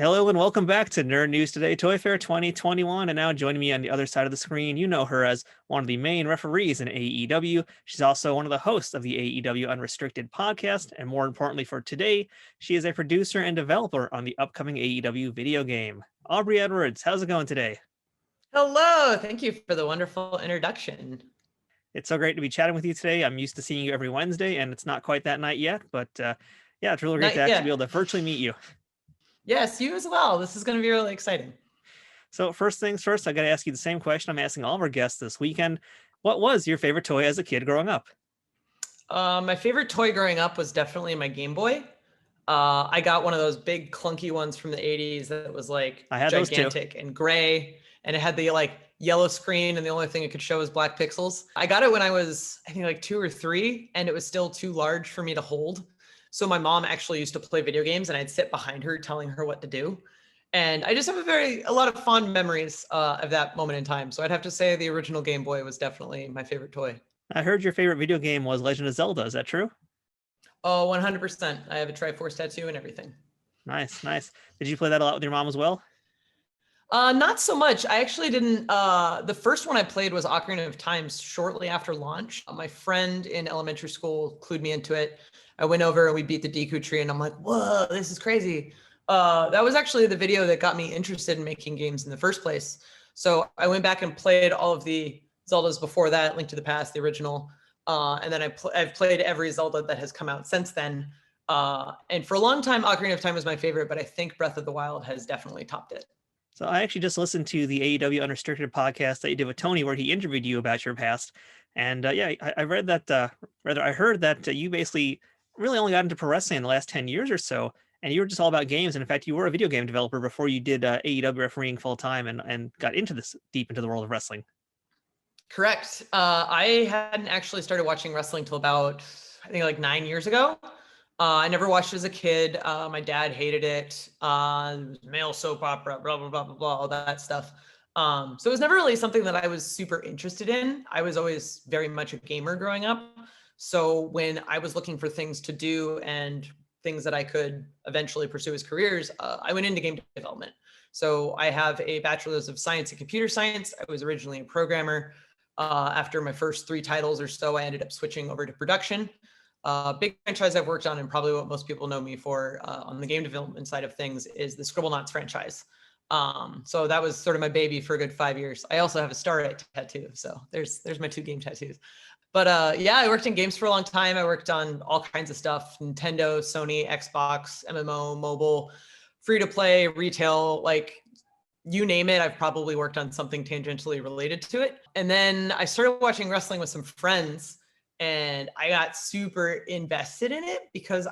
Hello and welcome back to NN2D Toy Fair 2021. And now joining me on the other side of the screen, you know her as one of the main referees in AEW. She's also one of the hosts of the AEW Unrestricted podcast. And more importantly for today, she is a producer and developer on the upcoming AEW video game. Aubrey Edwards, how's it going today? Hello, thank you for the wonderful introduction. It's so great to be chatting with you today. I'm used to seeing you every Wednesday, and it's not quite that night yet, but yeah, it's really great to Not actually be able yet. to virtually meet you. Yes, you as well. This is going to be really exciting. So first things first, I got to ask you the same question I'm asking all of our guests this weekend. What was your favorite toy as a kid growing up? My favorite toy growing up was definitely my Game Boy. I got one of those big clunky ones from the 80s that was like I had those too. gigantic and gray, and it had the like yellow screen, and the only thing it could show was black pixels. I got it when I was, I think, like 2 or 3, and it was still too large for me to hold. So my mom actually used to play video games, and I'd sit behind her telling her what to do. And I just have a lot of fond memories of that moment in time. So I'd have to say the original Game Boy was definitely my favorite toy. I heard your favorite video game was Legend of Zelda. Is that true? Oh, 100%. I have a Triforce tattoo and everything. Nice, nice. Did you play that a lot with your mom as well? Not so much. I actually didn't. The first one I played was Ocarina of Time shortly after launch. My friend in elementary school clued me into it. I went over and we beat the Deku Tree, and I'm like, whoa, this is crazy. That was actually the video that got me interested in making games in the first place. So I went back and played all of the Zeldas before that, Link to the Past, the original. And then I've played every Zelda that has come out since then. And for a long time, Ocarina of Time was my favorite, but I think Breath of the Wild has definitely topped it. So I actually just listened to the AEW Unrestricted podcast that you did with Tony, where he interviewed you about your past. And yeah, I read that, rather, I heard that you basically really only got into pro wrestling in the last 10 years or so. And you were just all about games. And in fact, you were a video game developer before you did AEW refereeing full time and got into this deep into the world of wrestling. Correct. I hadn't actually started watching wrestling till about, I think, like 9 years ago. I never watched it as a kid. My dad hated it. Male soap opera, blah, blah, blah, blah, blah, all that stuff. So it was never really something that I was super interested in. I was always very much a gamer growing up. So when I was looking for things to do and things that I could eventually pursue as careers, I went into game development. So I have a bachelor's of science in computer science. I was originally a programmer. After my first 3 titles or so, I ended up switching over to production. Big franchise I've worked on, and probably what most people know me for on the game development side of things, is the Scribblenauts franchise. So that was sort of my baby for a good 5 years. I also have a Starlight tattoo, so there's my 2 game tattoos. But yeah, I worked in games for a long time. I worked on all kinds of stuff: Nintendo, Sony, Xbox, MMO, mobile, free to play, retail, like you name it. I've probably worked on something tangentially related to it. And then I started watching wrestling with some friends, and I got super invested in it because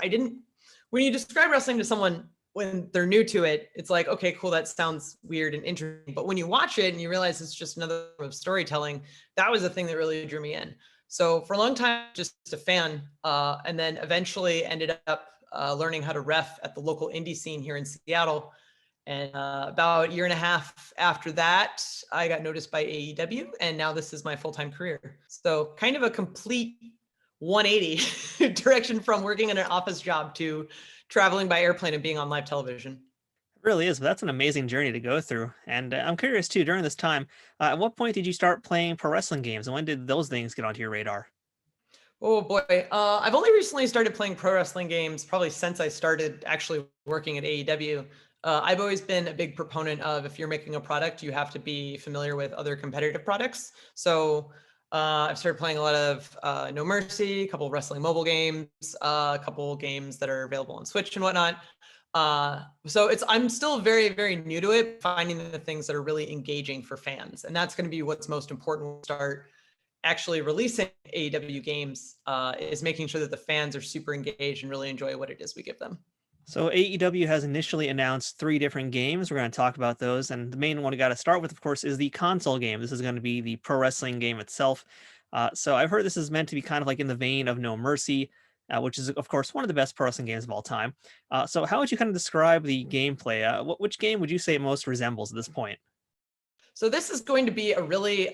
when you describe wrestling to someone when they're new to it, it's like, okay, cool, that sounds weird and interesting. But when you watch it and you realize it's just another form of storytelling, that was the thing that really drew me in. So for a long time, just a fan, and then eventually ended up learning how to ref at the local indie scene here in Seattle. And about a year and a half after that, I got noticed by AEW, and now this is my full-time career. So kind of a complete 180 direction from working in an office job to traveling by airplane and being on live television. It really is, but that's an amazing journey to go through. And I'm curious too, during this time, at what point did you start playing pro wrestling games, and when did those things get onto your radar? Oh boy. I've only recently started playing pro wrestling games, probably since I started actually working at AEW. I've always been a big proponent of, if you're making a product, you have to be familiar with other competitive products. So I've started playing a lot of No Mercy, a couple of wrestling mobile games, a couple of games that are available on Switch and whatnot. So I'm still very, very new to it, finding the things that are really engaging for fans. And that's going to be what's most important when we start actually releasing AEW games, is making sure that the fans are super engaged and really enjoy what it is we give them. So AEW has initially announced 3 different games. We're going to talk about those, and the main one we got to start with, of course, is the console game. This is going to be the pro wrestling game itself. So I've heard this is meant to be kind of like in the vein of No Mercy, which is, of course, one of the best pro wrestling games of all time. So how would you kind of describe the gameplay? Which game would you say it most resembles at this point? So this is going to be a really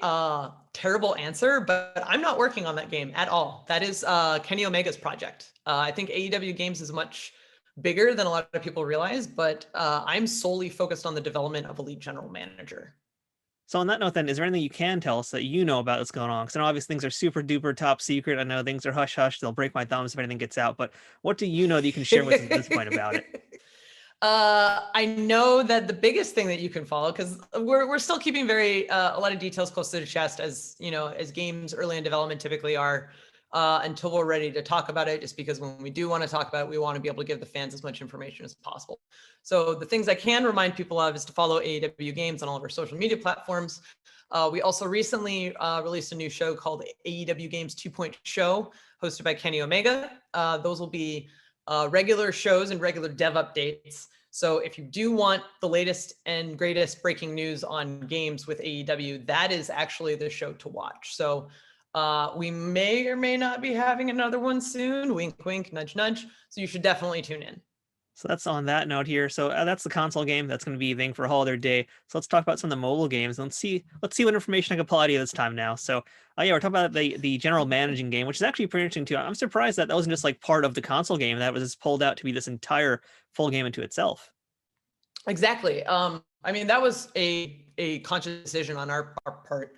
terrible answer, but I'm not working on that game at all. That is Kenny Omega's project. I think AEW Games is much bigger than a lot of people realize, but I'm solely focused on the development of Elite General Manager. So on that note, then, is there anything you can tell us that you know about that's going on? Because I know obviously things are super duper top secret. I know things are hush hush. They'll break my thumbs if anything gets out. But what do you know that you can share with us at this point about it? I know that the biggest thing that you can follow, because we're still keeping very a lot of details close to the chest, as you know, as games early in development typically are, until we're ready to talk about it. Just because when we do want to talk about it, we want to be able to give the fans as much information as possible. So the things I can remind people of is to follow AEW Games on all of our social media platforms. We also recently released a new show called AEW Games 2.0 Show, hosted by Kenny Omega. Those will be regular shows and regular dev updates. So if you do want the latest and greatest breaking news on games with AEW, that is actually the show to watch. So we may or may not be having another one soon. Wink, wink, nudge, nudge. So you should definitely tune in. So that's on that note here. So that's the console game. That's going to be a thing for a whole other day. So let's talk about some of the mobile games. And let's see what information I can pull out of you this time now. So yeah, we're talking about the general managing game, which is actually pretty interesting too. I'm surprised that wasn't just like part of the console game. That was just pulled out to be this entire full game into itself. Exactly. I mean, that was a conscious decision on our part.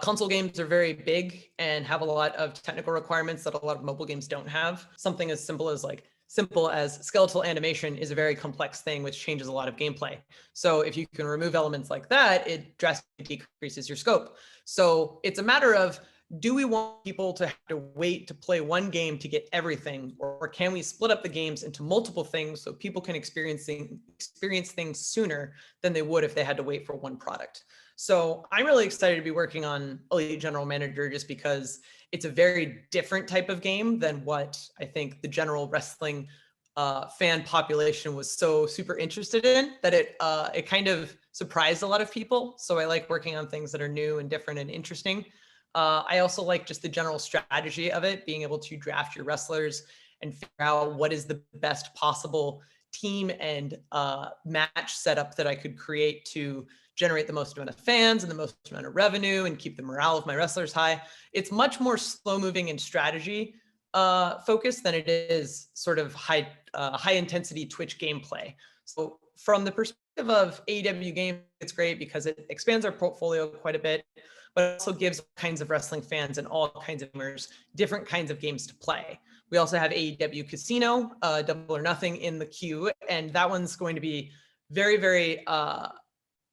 Console games are very big and have a lot of technical requirements that a lot of mobile games don't have. Something as simple as skeletal animation is a very complex thing, which changes a lot of gameplay. So if you can remove elements like that, it drastically decreases your scope. So it's a matter of, do we want people to have to wait to play one game to get everything, or can we split up the games into multiple things so people can experience things sooner than they would if they had to wait for one product? So I'm really excited to be working on Elite General Manager, just because it's a very different type of game than what I think the general wrestling fan population was so super interested in, that it kind of surprised a lot of people. So I like working on things that are new and different and interesting. I also like just the general strategy of it, being able to draft your wrestlers and figure out what is the best possible team and match setup that I could create to generate the most amount of fans and the most amount of revenue and keep the morale of my wrestlers high. It's much more slow moving and strategy focused than it is sort of high intensity Twitch gameplay. So from the perspective of AEW Games, it's great because it expands our portfolio quite a bit, but it also gives all kinds of wrestling fans and all kinds of gamers different kinds of games to play. We also have AEW Casino, Double or Nothing in the queue, and that one's going to be very, very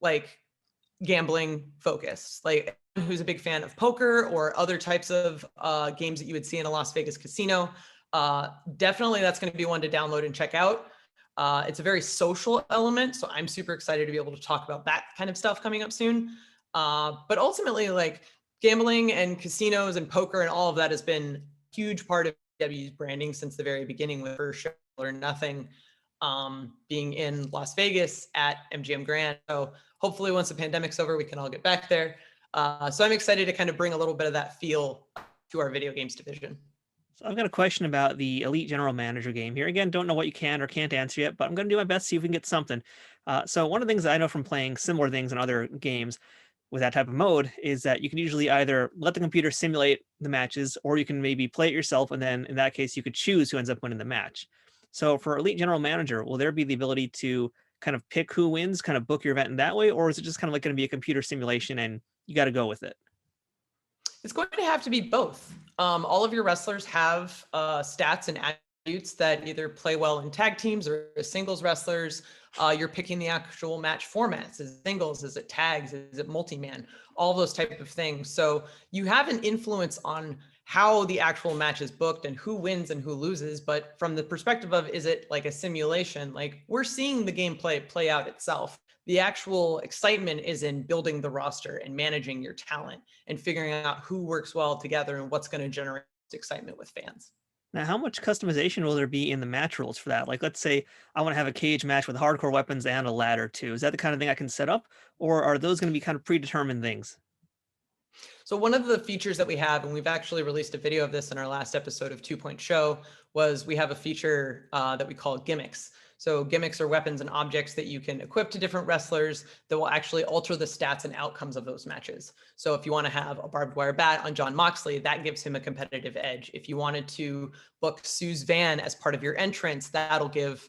like gambling focused. Like, who's a big fan of poker or other types of games that you would see in a Las Vegas casino, definitely that's going to be one to download and check out. It's a very social element, so I'm super excited to be able to talk about that kind of stuff coming up soon. But ultimately, like, gambling and casinos and poker and all of that has been a huge part of AEW's branding since the very beginning, with first show or nothing being in Las Vegas at MGM Grand. So hopefully once the pandemic's over, we can all get back there. So I'm excited to kind of bring a little bit of that feel to our video games division. So I've got a question about the Elite General Manager game here. Again, don't know what you can or can't answer yet, but I'm going to do my best to see if we can get something. So one of the things that I know from playing similar things in other games with that type of mode is that you can usually either let the computer simulate the matches, or you can maybe play it yourself, and then in that case, you could choose who ends up winning the match. So for Elite General Manager, will there be the ability to kind of pick who wins, kind of book your event in that way, or is it just kind of like going to be a computer simulation and you got to go with it? It's going to have to be both. All of your wrestlers have stats and attributes that either play well in tag teams or as singles wrestlers. You're picking the actual match formats. Is it singles? Is it tags? Is it multi-man? All those type of things. So you have an influence on how the actual match is booked and who wins and who loses. But from the perspective of, is it like a simulation? Like, we're seeing the gameplay play out itself. The actual excitement is in building the roster and managing your talent and figuring out who works well together and what's going to generate excitement with fans. Now, how much customization will there be in the match rules for that? Like, let's say I want to have a cage match with hardcore weapons and a ladder too. Is that the kind of thing I can set up, or are those going to be kind of predetermined things? So one of the features that we have, and we've actually released a video of this in our last episode of 2.0 Show, was we have a feature that we call gimmicks. So gimmicks are weapons and objects that you can equip to different wrestlers that will actually alter the stats and outcomes of those matches. So if you want to have a barbed wire bat on Jon Moxley, that gives him a competitive edge. If you wanted to book Sue's van as part of your entrance, that'll give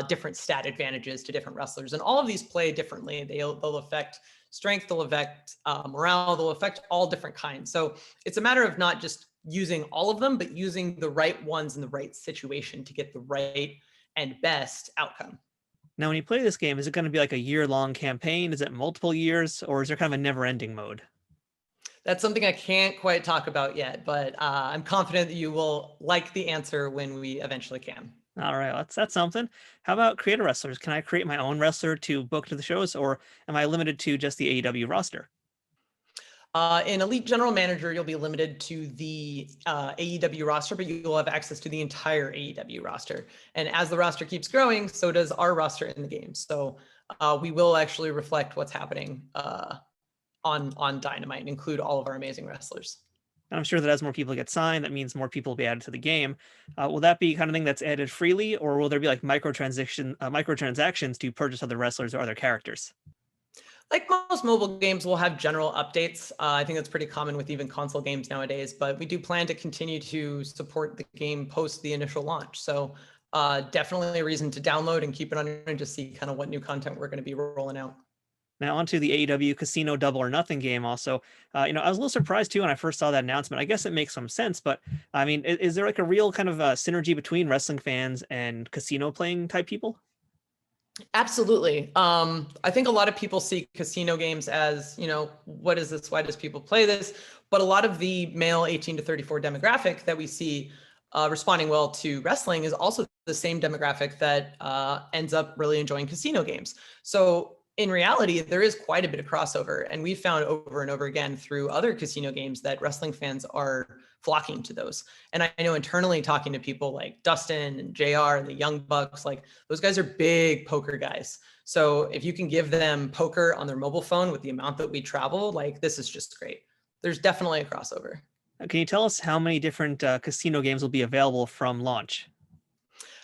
different stat advantages to different wrestlers. And all of these play differently. They'll affect strength, they'll affect morale, they'll affect all different kinds. So it's a matter of not just using all of them, but using the right ones in the right situation to get the right and best outcome. Now, when you play this game, is it going to be like a year-long campaign? Is it multiple years, or is there kind of a never-ending mode? That's something I can't quite talk about yet, but I'm confident that you will like the answer when we eventually can. All right, that's something. How about creator wrestlers? Can I create my own wrestler to book to the shows, or am I limited to just the AEW roster? In Elite General Manager, you'll be limited to the AEW roster, but you'll have access to the entire AEW roster. And as the roster keeps growing, so does our roster in the game. So we will actually reflect what's happening on Dynamite and include all of our amazing wrestlers. And I'm sure that as more people get signed, that means more people will be added to the game. Will that be kind of thing that's added freely, or will there be like microtransactions to purchase other wrestlers or other characters? Like most mobile games, we'll have general updates. I think that's pretty common with even console games nowadays, but we do plan to continue to support the game post the initial launch. So definitely a reason to download and keep it on and just see kind of what new content we're going to be rolling out. Now onto the AEW Casino Double or Nothing game. Also, I was a little surprised too when I first saw that announcement. I guess it makes some sense, but I mean, is there like a real kind of synergy between wrestling fans and casino playing type people? Absolutely. I think a lot of people see casino games as, what is this? Why does people play this? But a lot of the male 18 to 34 demographic that we see responding well to wrestling is also the same demographic that ends up really enjoying casino games. So in reality, there is quite a bit of crossover. And we've found over and over again through other casino games that wrestling fans are flocking to those. And I know internally talking to people like Dustin and JR and the Young Bucks, like those guys are big poker guys. So if you can give them poker on their mobile phone with the amount that we travel, like this is just great. There's definitely a crossover. Can you tell us how many different casino games will be available from launch?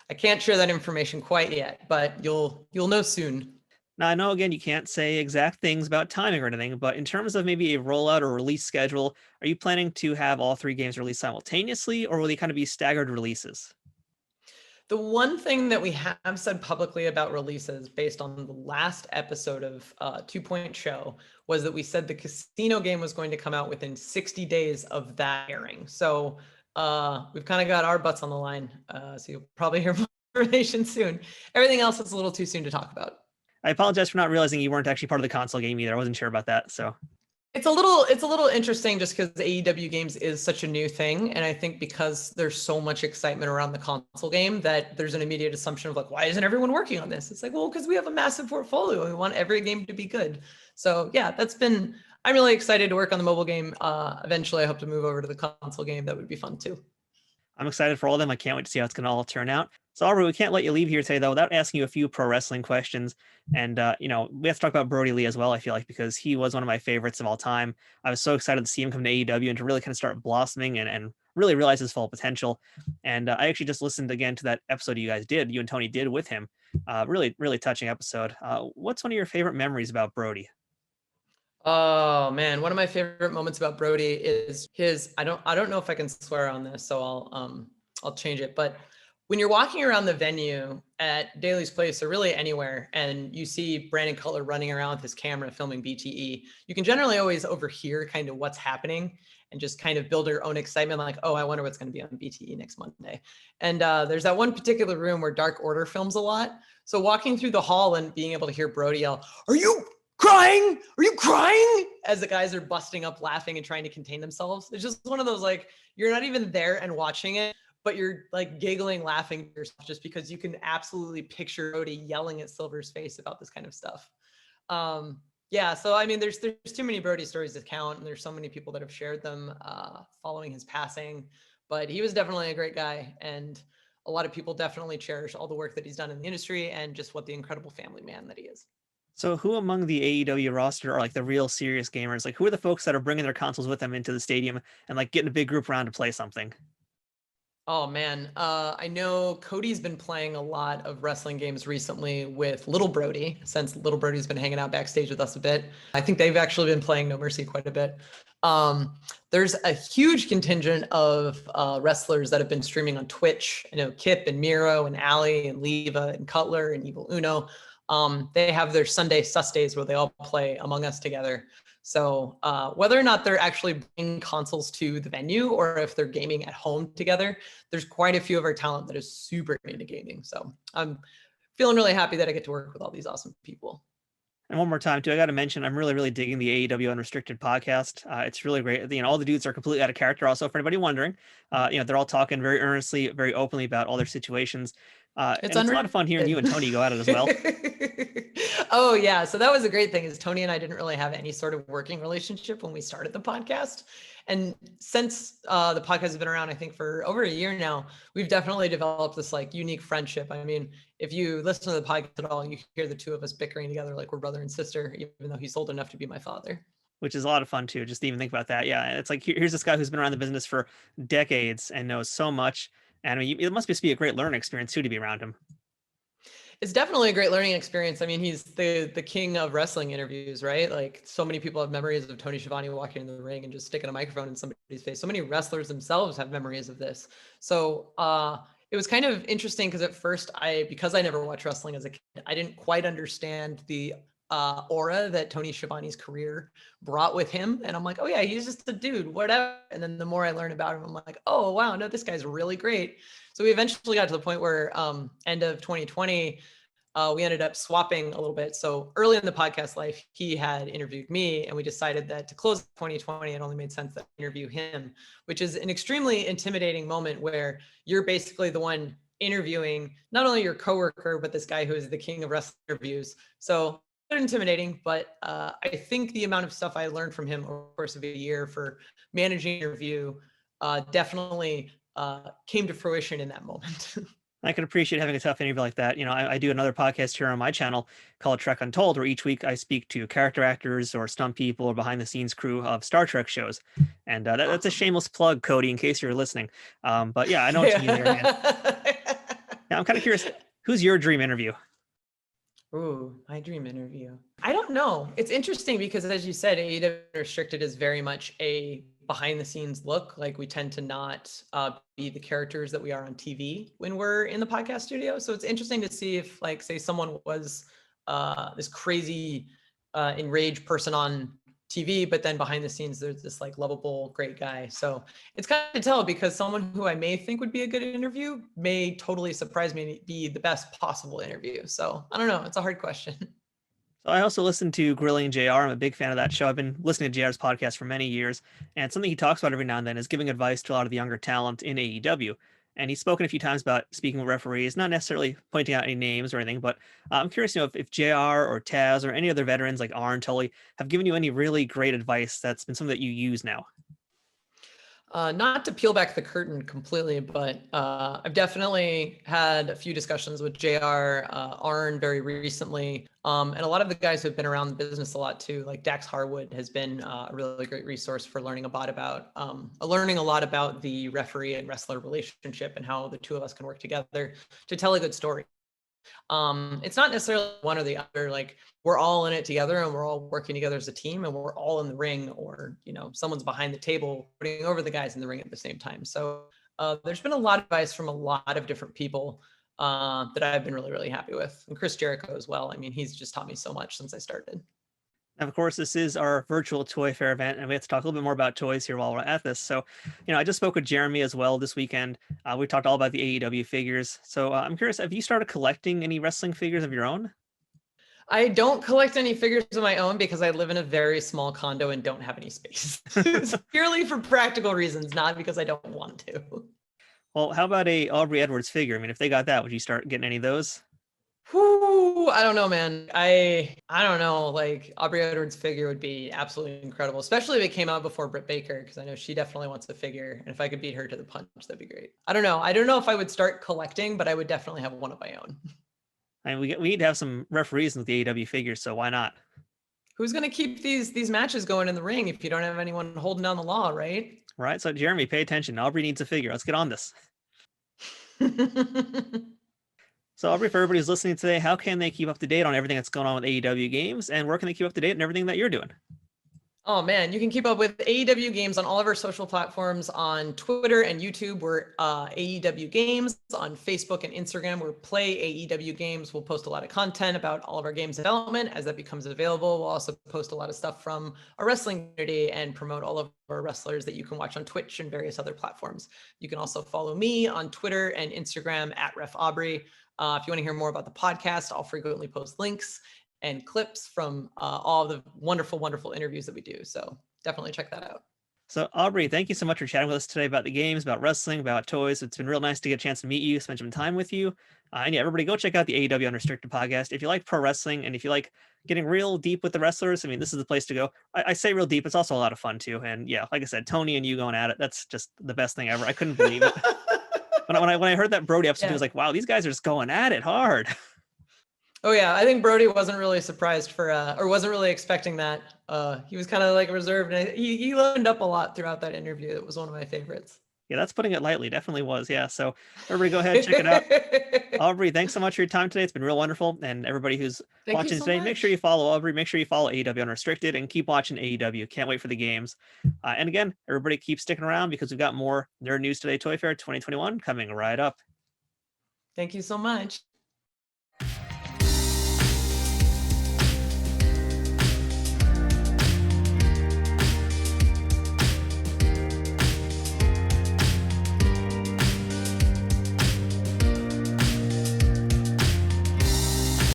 I can't share that information quite yet, but you'll know soon. Now, I know, again, you can't say exact things about timing or anything, but in terms of maybe a rollout or release schedule, are you planning to have all three games released simultaneously, or will they kind of be staggered releases? The one thing that we have said publicly about releases based on the last episode of 2 Point Show was that we said the casino game was going to come out within 60 days of that airing. So we've kind of got our butts on the line. So you'll probably hear more information soon. Everything else is a little too soon to talk about. I apologize for not realizing you weren't actually part of the console game either. I wasn't sure about that. So it's a little interesting just because AEW Games is such a new thing. And I think because there's so much excitement around the console game that there's an immediate assumption of like, why isn't everyone working on this? It's like, well, because we have a massive portfolio and we want every game to be good. So yeah, I'm really excited to work on the mobile game. Eventually I hope to move over to the console game. That would be fun too. I'm excited for all of them. I can't wait to see how it's going to all turn out. So, Aubrey, we can't let you leave here today, though, without asking you a few pro wrestling questions. And, we have to talk about Brodie Lee as well, I feel like, because he was one of my favorites of all time. I was so excited to see him come to AEW and to really kind of start blossoming and really realize his full potential. And I actually just listened again to that episode you and Tony did with him. Really, really touching episode. What's one of your favorite memories about Brodie? Oh man, one of my favorite moments about Brodie is his. I don't know if I can swear on this, so I'll change it. But when you're walking around the venue at Daly's Place or really anywhere, and you see Brandon Cutler running around with his camera filming BTE, you can generally always overhear kind of what's happening and just kind of build your own excitement. Like, oh, I wonder what's going to be on BTE next Monday. And there's that one particular room where Dark Order films a lot. So walking through the hall and being able to hear Brodie yell, "Are you crying? Are you crying?" as the guys are busting up laughing and trying to contain themselves. It's just one of those, like, you're not even there and watching it, but you're like giggling, laughing to yourself just because you can absolutely picture Brodie yelling at Silver's face about this kind of stuff. Yeah, so I mean, there's too many Brodie stories to count, and there's so many people that have shared them following his passing. But he was definitely a great guy, and a lot of people definitely cherish all the work that he's done in the industry and just what the incredible family man that he is. So who among the AEW roster are like the real serious gamers? Like who are the folks that are bringing their consoles with them into the stadium and like getting a big group around to play something? Oh man, I know Cody's been playing a lot of wrestling games recently with Little Brodie, since Little Brodie's been hanging out backstage with us a bit. I think they've actually been playing No Mercy quite a bit. There's a huge contingent of wrestlers that have been streaming on Twitch. I know Kip and Miro and Ali and Leva and Cutler and Evil Uno. They have their Sunday sus days where they all play Among Us together. So whether or not they're actually bringing consoles to the venue or if they're gaming at home together, there's quite a few of our talent that is super into gaming. So I'm feeling really happy that I get to work with all these awesome people. And one more time, too, I got to mention, I'm really, really digging the AEW Unrestricted podcast. It's really great. All the dudes are completely out of character. Also, for anybody wondering, they're all talking very earnestly, very openly about all their situations. It's And it's a lot unreal. of fun hearing you and Tony go at it as well. Oh yeah, so that was a great thing is Tony and I didn't really have any sort of working relationship when we started the podcast. And since the podcast has been around, I think for over a year now, we've definitely developed this like unique friendship. I mean, if you listen to the podcast at all, you hear the two of us bickering together like we're brother and sister, even though he's old enough to be my father. Which is a lot of fun too. Just to even think about that. Yeah, it's like here's this guy who's been around the business for decades and knows so much. And I mean, it must just be a great learning experience too to be around him. It's definitely a great learning experience. I mean, he's the king of wrestling interviews, right? Like so many people have memories of Tony Schiavone walking in the ring and just sticking a microphone in somebody's face. So many wrestlers themselves have memories of this. So it was kind of interesting because at first because I never watched wrestling as a kid, I didn't quite understand the aura that Tony Schiavone's career brought with him. And I'm like, oh yeah, he's just a dude, whatever. And then the more I learn about him, I'm like, oh wow, no, this guy's really great. So we eventually got to the point where end of 2020, we ended up swapping a little bit. So early in the podcast life, he had interviewed me, and we decided that to close 2020, it only made sense to interview him, which is an extremely intimidating moment where you're basically the one interviewing not only your coworker, but this guy who is the king of wrestling interviews. So intimidating, but I think the amount of stuff I learned from him over the course of a year for managing interview definitely came to fruition in that moment. I can appreciate having a tough interview like that. I do another podcast here on my channel called Trek Untold, where each week I speak to character actors or stunt people or behind the scenes crew of Star Trek shows. And that's a shameless plug, Cody, in case you're listening. But yeah, I know what you mean there, man. Now I'm kind of curious, who's your dream interview? Ooh, my dream interview. I don't know. It's interesting because as you said, AEW Restricted is very much a behind the scenes look. Like we tend to not be the characters that we are on TV when we're in the podcast studio. So it's interesting to see if like, say someone was this crazy enraged person on TV, but then behind the scenes, there's this like lovable, great guy. So it's kind of to tell because someone who I may think would be a good interview may totally surprise me and be the best possible interview. So I don't know. It's a hard question. So I also listen to Grilling JR. I'm a big fan of that show. I've been listening to JR's podcast for many years, and something he talks about every now and then is giving advice to a lot of the younger talent in AEW. And he's spoken a few times about speaking with referees, not necessarily pointing out any names or anything, but I'm curious to know if JR or Taz or any other veterans like Arn Tully have given you any really great advice that's been something that you use now. Not to peel back the curtain completely, but I've definitely had a few discussions with JR, Arn very recently, and a lot of the guys who've been around the business a lot too, like Dax Harwood has been a really great resource for learning a lot about the referee and wrestler relationship and how the two of us can work together to tell a good story. It's not necessarily one or the other, like we're all in it together and we're all working together as a team and we're all in the ring, or someone's behind the table putting over the guys in the ring at the same time. So there's been a lot of advice from a lot of different people that I've been really, really happy with, and Chris Jericho as well. I mean, he's just taught me so much since I started. And of course, this is our virtual Toy Fair event, and we have to talk a little bit more about toys here while we're at this. So, I just spoke with Jeremy as well this weekend. We talked all about the AEW figures. So, I'm curious, have you started collecting any wrestling figures of your own? I don't collect any figures of my own because I live in a very small condo and don't have any space. It's purely for practical reasons, not because I don't want to. Well, how about a Aubrey Edwards figure? I mean, if they got that, would you start getting any of those? Whew, I don't know, man. I don't know. Like Aubrey Edwards' figure would be absolutely incredible, especially if it came out before Britt Baker, because I know she definitely wants a figure. And if I could beat her to the punch, that'd be great. I don't know. I don't know if I would start collecting, but I would definitely have one of my own. I mean, we need to have some referees with the AEW figures, so why not? Who's gonna keep these matches going in the ring if you don't have anyone holding down the law, right? Right. So, Jeremy, pay attention. Aubrey needs a figure. Let's get on this. So, Aubrey, for everybody who's listening today, how can they keep up to date on everything that's going on with AEW Games, and where can they keep up to date on everything that you're doing? Oh man, you can keep up with AEW Games on all of our social platforms. On Twitter and YouTube, we're AEW Games. On Facebook and Instagram, we're Play AEW Games. We'll post a lot of content about all of our games development as that becomes available. We'll also post a lot of stuff from our wrestling community and promote all of our wrestlers that you can watch on Twitch and various other platforms. You can also follow me on Twitter and Instagram at Ref Aubrey. If you want to hear more about the podcast, I'll frequently post links and clips from all the wonderful, wonderful interviews that we do. So definitely check that out. So, Aubrey, thank you so much for chatting with us today about the games, about wrestling, about toys. It's been real nice to get a chance to meet you, spend some time with you. And yeah, everybody go check out the AEW Unrestricted podcast. If you like pro wrestling and if you like getting real deep with the wrestlers, I mean, this is the place to go. I say real deep, it's also a lot of fun too. And yeah, like I said, Tony and you going at it, that's just the best thing ever. I couldn't believe it. When I heard that Brodie episode, I was like, wow, these guys are just going at it hard. Oh yeah, I think Brodie wasn't really surprised for, or wasn't really expecting that. He was kind of like reserved, and he learned up a lot throughout that interview. It was one of my favorites. Yeah, that's putting it lightly. Definitely was. Yeah. So everybody go ahead, check it out. Aubrey, thanks so much for your time today. It's been real wonderful. And everybody who's watching today, make sure you follow Aubrey. Make sure you follow AEW Unrestricted and keep watching AEW. Can't wait for the games. And again, everybody keep sticking around because we've got more Nerd News Today Toy Fair 2021 coming right up. Thank you so much.